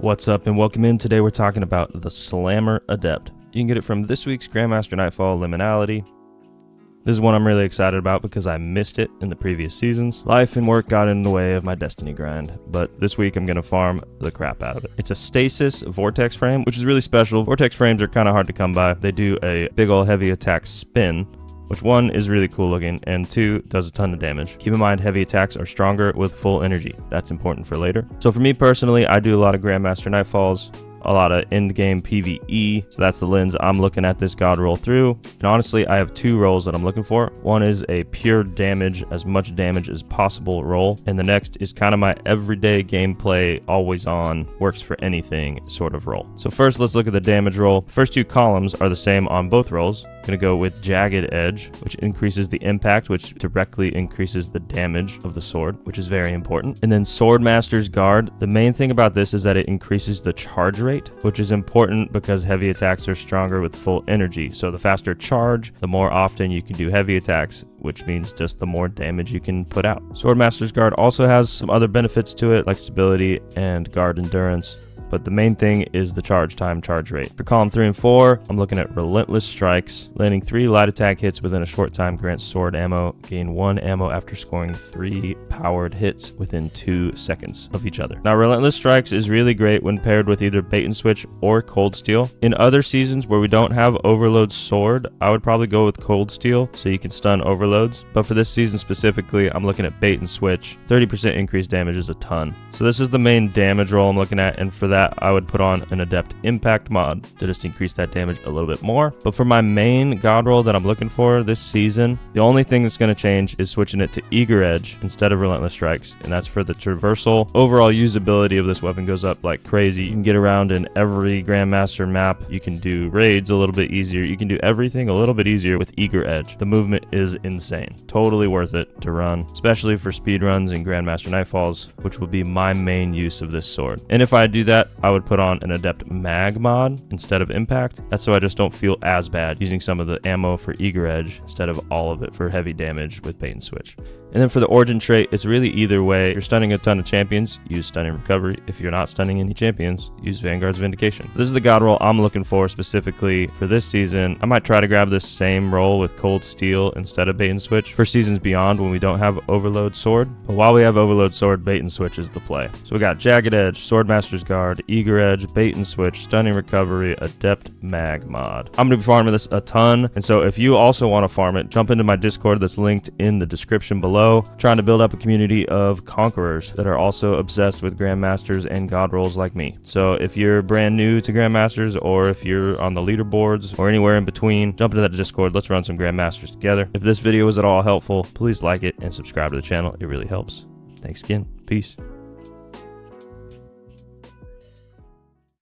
What's up and welcome in. Today we're talking about the Slammer Adept. You can get it from this week's Grandmaster Nightfall Liminality. This is one I'm really excited about because I missed it in the previous seasons. Life and work got in the way of my Destiny grind, but this week I'm going to farm the crap out of it. It's a Stasis Vortex frame, which is really special. Vortex frames are kind of hard to come by. They do a big ol' heavy attack spin, which one is really cool looking, and two does a ton of damage. Keep in mind, heavy attacks are stronger with full energy. That's important for later. So for me personally, I do a lot of Grandmaster Nightfalls, a lot of end-game PVE, so that's the lens I'm looking at this god roll through. And honestly, I have two rolls that I'm looking for. One is a pure damage, as much damage as possible roll, and the next is kind of my everyday gameplay, always on, works for anything sort of roll. So first, let's look at the damage roll. First two columns are the same on both rolls. Gonna go with Jagged Edge, which increases the impact, which directly increases the damage of the sword, which is very important. And then Swordmaster's Guard. The main thing about this is that it increases the charge rate, which is important because heavy attacks are stronger with full energy. So the faster charge, the more often you can do heavy attacks, which means just the more damage you can put out. Swordmaster's Guard also has some other benefits to it, like stability and guard endurance, but the main thing is the charge time, charge rate. For column 3 and 4, I'm looking at Relentless Strikes. Landing 3 light attack hits within a short time grants sword ammo. Gain 1 ammo after scoring 3 powered hits within 2 seconds of each other. Now, Relentless Strikes is really great when paired with either bait and switch or cold steel. In other seasons where we don't have Overload Sword, I would probably go with cold steel so you can stun overloads. But for this season specifically, I'm looking at bait and switch. 30% increased damage is a ton. So this is the main damage roll I'm looking at, and for that, I would put on an Adept Impact mod to just increase that damage a little bit more. But for my main god roll that I'm looking for this season, the only thing that's going to change is switching it to Eager Edge instead of Relentless Strikes, and that's for the traversal. Overall usability of this weapon goes up like crazy. You can get around in every Grandmaster map. You can do raids a little bit easier. You can do everything a little bit easier with Eager Edge. The movement is insane. Totally worth it to run, especially for speedruns and Grandmaster Nightfalls, which will be my main use of this sword. And if I do that, I would put on an Adept Mag mod instead of Impact. That's so I just don't feel as bad using some of the ammo for Eager Edge instead of all of it for heavy damage with bait and switch. And then for the Origin trait, it's really either way. If you're stunning a ton of champions, use Stunning Recovery. If you're not stunning any champions, use Vanguard's Vindication. This is the god roll I'm looking for specifically for this season. I might try to grab this same roll with Cold Steel instead of bait and switch for seasons beyond when we don't have Overload Sword. But while we have Overload Sword, bait and switch is the play. So we got Jagged Edge, Swordmaster's Guard, Eager Edge, bait and switch, Stunning Recovery, Adept Mag mod. I'm going to be farming this a ton, and so if you also want to farm it, jump into my Discord that's linked in the description below. Trying to build up a community of conquerors that are also obsessed with Grandmasters and god rolls like me. So if you're brand new to Grandmasters, or if you're on the leaderboards or anywhere in between, jump into that Discord. Let's run some Grandmasters together. If this video was at all helpful, please like it and subscribe to the channel. It really helps. Thanks again. Peace.